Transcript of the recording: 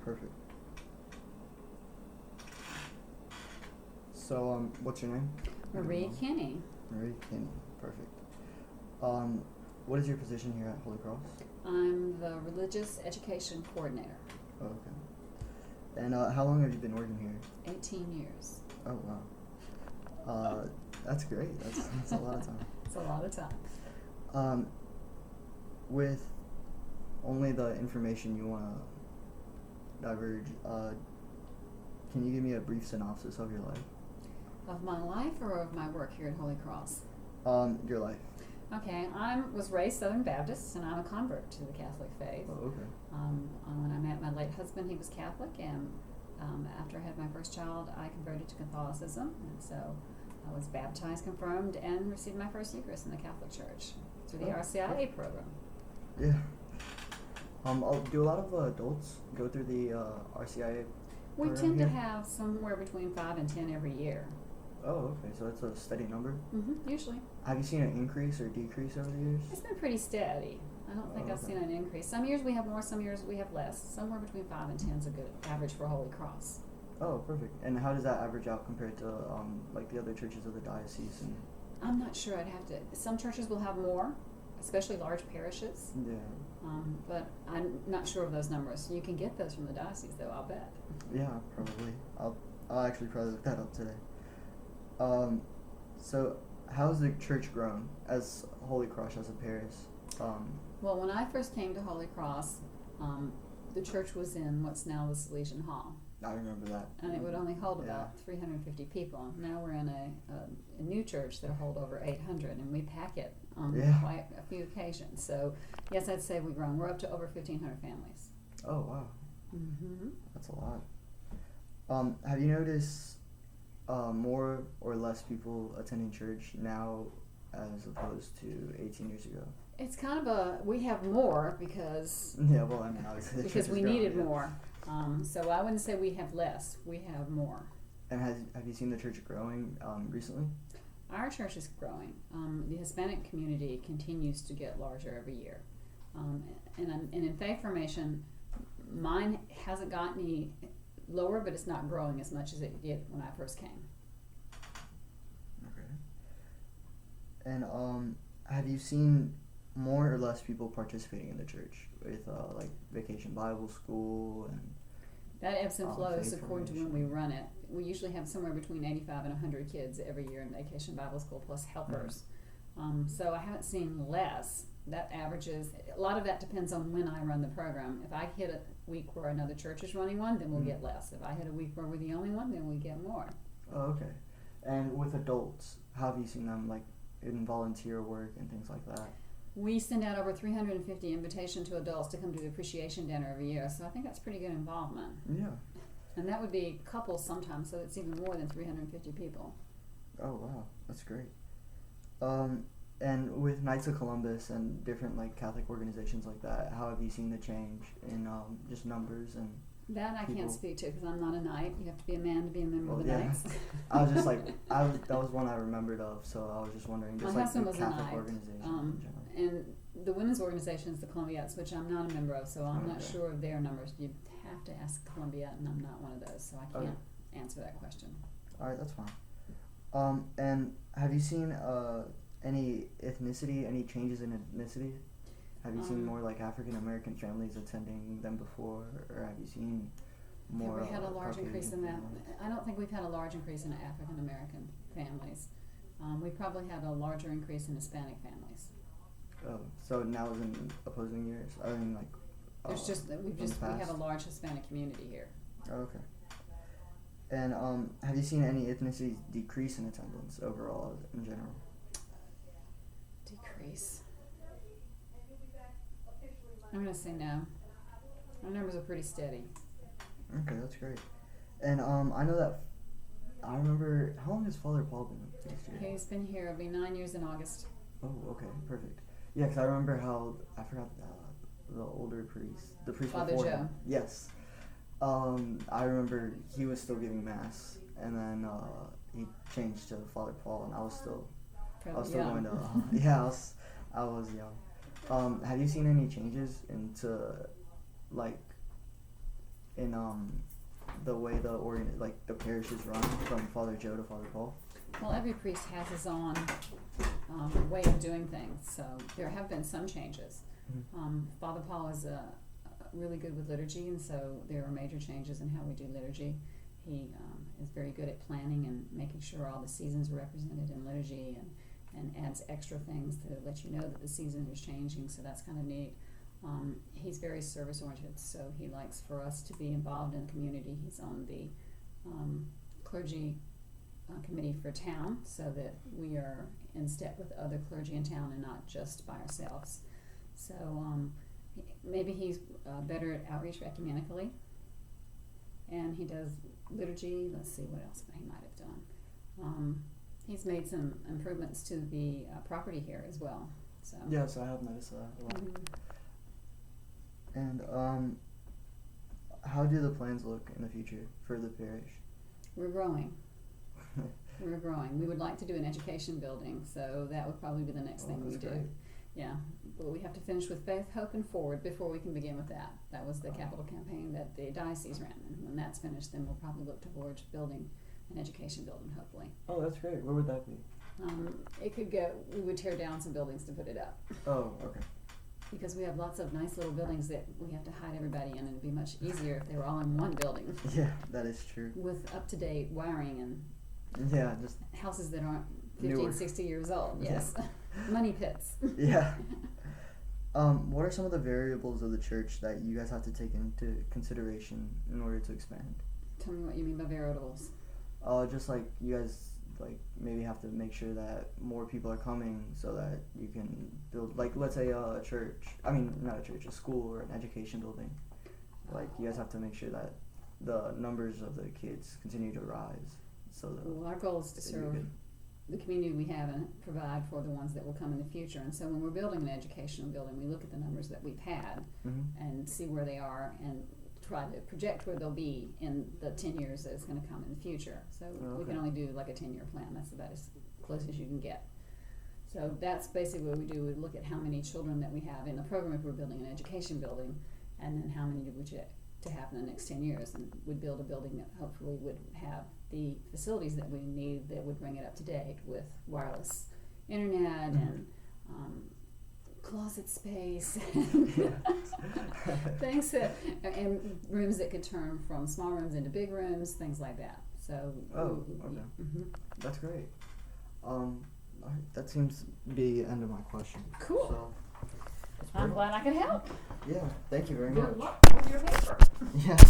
Perfect. So, what's your name? Marie Kinney. Marie Kinney. Perfect. Um, what is your position here at Holy Cross? I'm the religious education coordinator. Oh, okay. And how long have you been working here? 18 years. Oh, wow. That's great. That's a lot of time. It's a lot of time. With only the information you want to diverge, can you give me a brief synopsis of your life? Of my life or of my work here at Holy Cross? Your life. Okay, I was raised Southern Baptist, and I'm a convert to the Catholic faith. Oh, okay. When I met my late husband, he was Catholic, and after I had my first child, I converted to Catholicism, and so I was baptized, confirmed, and received my first Eucharist in the Catholic Church through the RCIA program. Yeah. Do a lot of adults go through the RCIA We program tend to here? have somewhere between 5 and 10 every year. Oh, okay. So it's a steady number. Usually. Have you seen an increase or decrease over the years? It's been pretty steady. I don't think Oh, I've okay. seen an increase. Some years we have more, some years we have less. Somewhere between 5 and 10 is a good average for Holy Cross. Oh, perfect. And how does that average out compared to like the other churches of the diocese? And I'm not sure. I'd have to. Some churches will have more, especially large parishes. yeah, But I'm not sure of those numbers. You can get those from the diocese, though. I'll bet. yeah, probably. I'll actually probably look that up today. So how's the church grown as Holy Cross as a parish? Well, when I first came to Holy Cross, the church was in what's now the Salesian Hall, I remember that. and it would only hold Yeah. about 350 people. Now we're in a new church that'll hold over 800, and we pack it on Yeah. quite a few occasions. So, yes, I'd say we've grown. We're up to over 1,500 families. Oh, wow. Mm-hmm. That's a lot. Have you noticed more or less people attending church now as opposed to 18 years ago? It's kind of we have more because Yeah, well, I mean, obviously the church because has we grown, needed yeah. more. So I wouldn't say we have less. We have more. And have you seen the church growing recently? Our church is growing. The Hispanic community continues to get larger every year. And in faith formation, mine hasn't gotten any lower, but it's not growing as much as it did when I first came. Okay. And have you seen more or less people participating in the church with like Vacation Bible School and That ebbs and flows faith according to when we run it. We usually have somewhere between 85 and 100 kids every year in Vacation Bible School, plus helpers. So I haven't seen less. That averages, a lot of that depends on when I run the program. If I hit a week where another church is running one, then we'll get less. If I hit a week where we're the only one, then we get more. Oh, okay. And with adults, how have you seen them like in volunteer work and things like that? We send out over 350 invitations to adults to come to the appreciation dinner every year, so I think that's pretty good involvement. Yeah. And that would be couples sometimes, so it's even more than 350 people. Oh, wow, that's great. And with Knights of Columbus and different like Catholic organizations like that, how have you seen the change in just numbers and? That I People. can't speak to because I'm not a knight. You have to be a man to be a member Well, of the yeah. Knights. I was just like, that was one I remembered of, so I was just wondering, just My like husband the was a Catholic knight, organization in general. And the women's organization is the Columbiates, which I'm not a member of, so I'm not Okay. sure of their numbers. You'd have to ask Columbia, and I'm not one of those, so I Okay. can't answer that question. All right, that's fine. And have you seen any ethnicity, any changes in ethnicity? Have you seen more like African American families attending them before, or have you seen more? Have we had a large increase in that? Caucasian families? I don't think we've had a large increase in African American families. We probably had a larger increase in Hispanic families. Oh, so now is in opposing years? I mean, like. There's just in we the have past? a large Hispanic community here. Oh, okay. And have you seen any ethnicities decrease in attendance overall in general? Decrease. I'm gonna say no. Our numbers are pretty steady. Okay, that's great. And I know that I remember, how long has Father Paul been this year? He's been here. It'll be 9 years in August. Oh, okay, perfect. Yeah, because I remember how I forgot the older priest, the priest Father before Joe. him. Yes. I remember he was still giving mass, and then he changed to Father Paul, and I was still young. going to. Yeah, I was young. Have you seen any changes into like in the way the parish is run from Father Joe to Father Paul? Well, every priest has his own way of doing things, so there have been some changes. Father Paul is really good with liturgy, and so there are major changes in how we do liturgy. He is very good at planning and making sure all the seasons are represented in liturgy, and adds extra things to let you know that the season is changing, so that's kind of neat. He's very service oriented, so he likes for us to be involved in the community. He's on the clergy committee for town, so that we are in step with other clergy in town and not just by ourselves. So maybe he's better at outreach ecumenically, and he does liturgy. Let's see what else he might have done. He's made some improvements to the property here as well. So Yes, I have noticed that a lot. And how do the plans look in the future for the parish? we're growing. We're growing. We would like to do an education building, so that would probably be the next thing we that's do. great. Yeah, but we have to finish with Faith, Hope, and Forward before we can begin with that. That was the capital campaign that the diocese ran, and when that's finished, then we'll probably look towards building an education building, hopefully. Oh, that's great. Where would that be? It could go, we would tear down some buildings to put it up, Oh, okay. because we have lots of nice little buildings that we have to hide everybody in, and it'd be much easier if they were all in one building Yeah, that is true. with up-to-date wiring and Yeah, just houses that aren't 15, Newer. 60 years old. Yeah. Yes. Money pits. yeah. What are some of the variables of the church that you guys have to take into consideration in order to expand? Tell me what you mean by variables. Just like you guys maybe have to make sure that more people are coming so that you can build, let's say a church. I mean, not a church, a school or an education building. Like you guys have to make sure that the numbers of the kids continue to rise. So that Well, our goal is to it'd be serve good. the community we have and provide for the ones that will come in the future. And so when we're building an educational building, we look at the numbers that we've had and see where they are and try to project where they'll be in the 10 years that it's going to come in the future. So we can only do like a 10-year plan. That's about as close as you can get. So that's basically what we do. We look at how many children that we have in the program if we're building an education building, and then how many do we project to have in the next 10 years. And we'd build a building that hopefully would have the facilities that we need, that would bring it up to date with wireless internet and closet space things that, and rooms that could turn from small rooms into big rooms, things like that. So Okay. That's great. All right, that seems to be the end of my questions. Cool. So, that's I'm perfect. glad I could help. Yeah, thank you very Good much. luck with your paper. Yes.